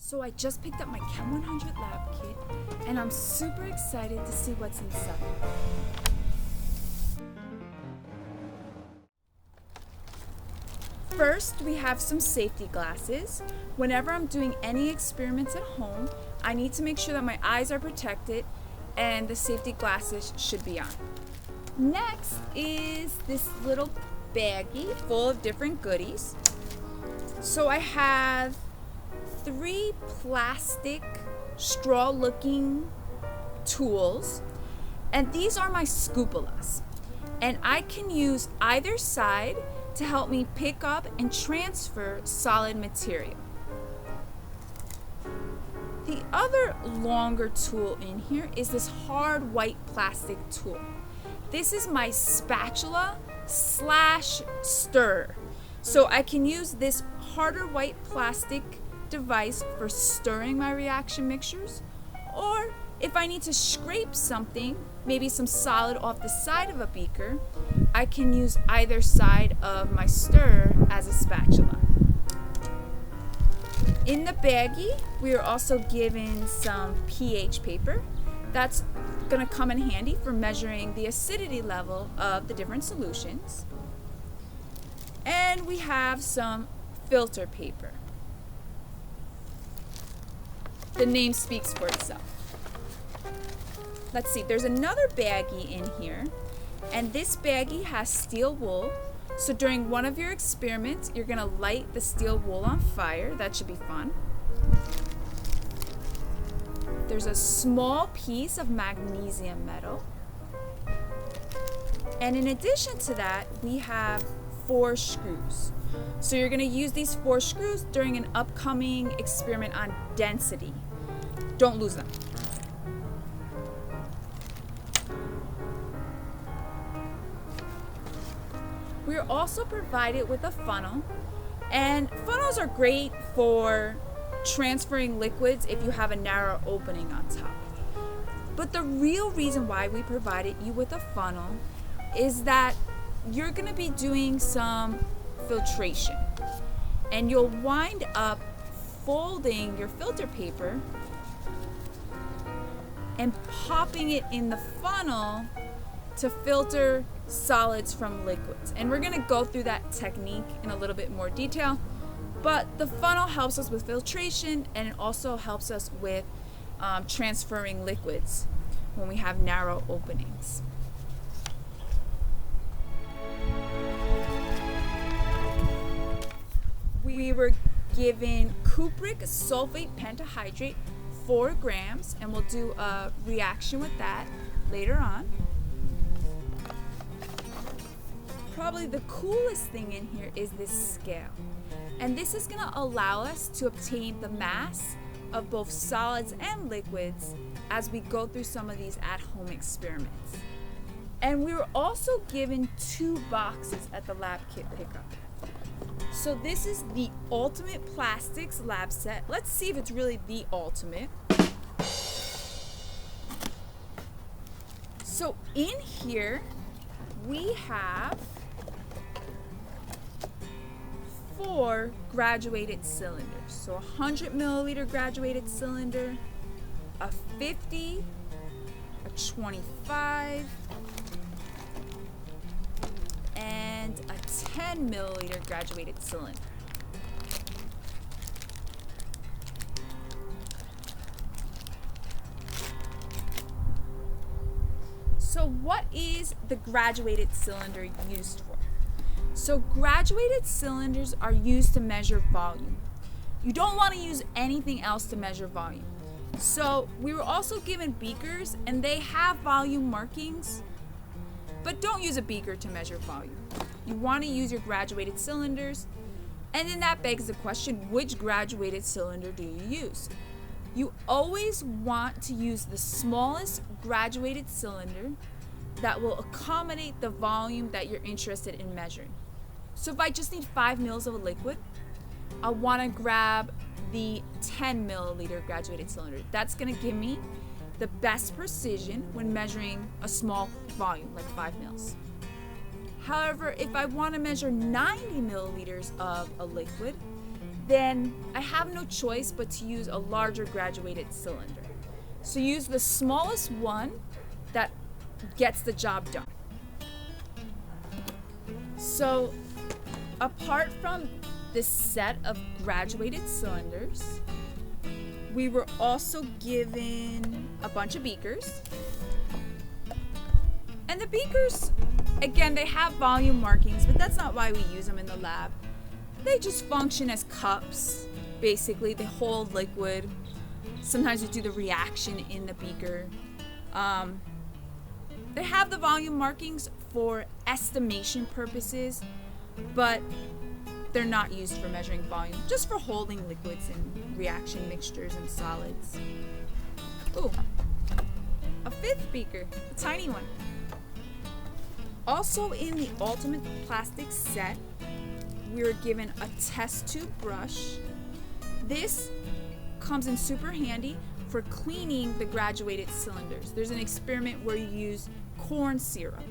So I just picked up my CHEM100 Lab Kit, and I'm super excited to see what's inside. First, we have some safety glasses. Whenever I'm doing any experiments at home, I need to make sure that my eyes are protected and the safety glasses should be on. Next is this little baggie full of different goodies. So I have 3 plastic straw-looking tools, and these are my Scoopulas. And I can use either side to help me pick up and transfer solid material. The other longer tool in here is this hard white plastic tool. This is my spatula/stirrer. So I can use this harder white plastic device for stirring my reaction mixtures, or if I need to scrape something, maybe some solid off the side of a beaker, I can use either side of my stirrer as a spatula. In the baggie, we are also given some pH paper. That's going to come in handy for measuring the acidity level of the different solutions. And we have some filter paper. The name speaks for itself. Let's see, there's another baggie in here, and this baggie has steel wool. So during one of your experiments, you're gonna light the steel wool on fire. That should be fun. There's a small piece of magnesium metal. And in addition to that, we have 4 screws. So you're gonna use these 4 screws during an upcoming experiment on density. Don't lose them. We are also provided with a funnel, and funnels are great for transferring liquids if you have a narrow opening on top. But the real reason why we provided you with a funnel is that you're going to be doing some filtration, and you'll wind up folding your filter paper and popping it in the funnel to filter solids from liquids. And we're going to go through that technique in a little bit more detail, but the funnel helps us with filtration, and it also helps us with transferring liquids when we have narrow openings. We were given cupric sulfate pentahydrate 4 grams, and we'll do a reaction with that later on. Probably the coolest thing in here is this scale, and this is going to allow us to obtain the mass of both solids and liquids as we go through some of these at-home experiments. And we were also given 2 boxes at the lab kit pickup. So this is the Ultimate Plastics lab set. Let's see if it's really the ultimate. So in here we have 4 graduated cylinders. So a 100 milliliter graduated cylinder, a 50, a 25, and a 10 milliliter graduated cylinder. So what is the graduated cylinder used for? So graduated cylinders are used to measure volume. You don't want to use anything else to measure volume. So we were also given beakers, and they have volume markings, but don't use a beaker to measure volume. You want to use your graduated cylinders, and then that begs the question, which graduated cylinder do you use? You always want to use the smallest graduated cylinder that will accommodate the volume that you're interested in measuring. So if I just need 5 mils of a liquid, I want to grab the 10 milliliter graduated cylinder. That's going to give me the best precision when measuring a small volume, like 5 mils. However, if I want to measure 90 milliliters of a liquid, then I have no choice but to use a larger graduated cylinder. So use the smallest one that gets the job done. So apart from this set of graduated cylinders, we were also given a bunch of beakers. And the beakers, again, they have volume markings, but that's not why we use them in the lab. They just function as cups. Basically, they hold liquid. Sometimes we do the reaction in the beaker. They have the volume markings for estimation purposes, but they're not used for measuring volume, just for holding liquids and reaction mixtures and solids. Ooh, a fifth beaker, a tiny one. Also in the Ultimate Plastics set, we were given a test tube brush. This comes in super handy for cleaning the graduated cylinders. There's an experiment where you use corn syrup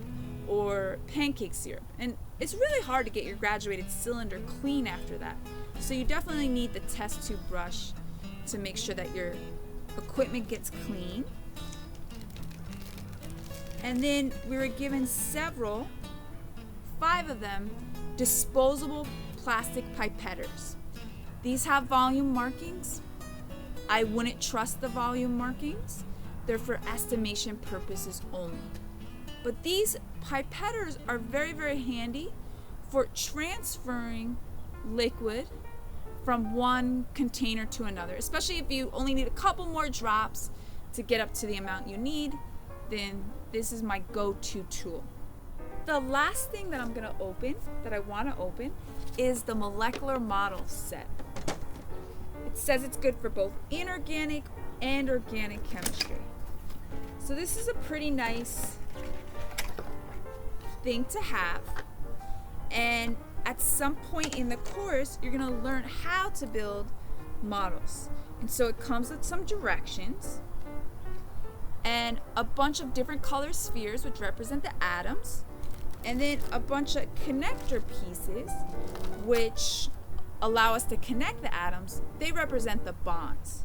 or pancake syrup, and it's really hard to get your graduated cylinder clean after that. So you definitely need the test tube brush to make sure that your equipment gets clean. And then we were given several, 5 of them, disposable plastic pipetters. These have volume markings. I wouldn't trust the volume markings. They're for estimation purposes only. But these pipetters are very, very handy for transferring liquid from one container to another, especially if you only need a couple more drops to get up to the amount you need. Then this is my go-to tool. The last thing that I'm going to open, that I want to open, is the molecular model set. It says it's good for both inorganic and organic chemistry. So this is a pretty nice thing to have. And at some point in the course, you're going to learn how to build models. And so it comes with some directions and a bunch of different color spheres which represent the atoms, and then a bunch of connector pieces which allow us to connect the atoms. They represent the bonds.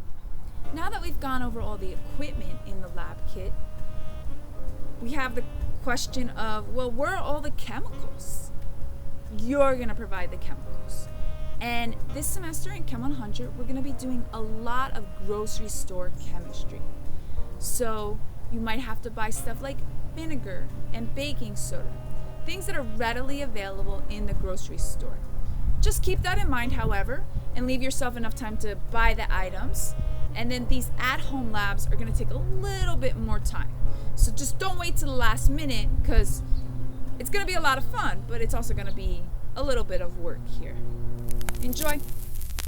Now that we've gone over all the equipment in the lab kit, we have the question of, well, where are all the chemicals? You're going to provide the chemicals. And this semester in Chem 100, we're going to be doing a lot of grocery store chemistry. So you might have to buy stuff like vinegar and baking soda, things that are readily available in the grocery store. Just keep that in mind, however, and leave yourself enough time to buy the items. And then these at-home labs are going to take a little bit more time. So just don't wait to the last minute, because it's going to be a lot of fun, but it's also going to be a little bit of work here. Enjoy!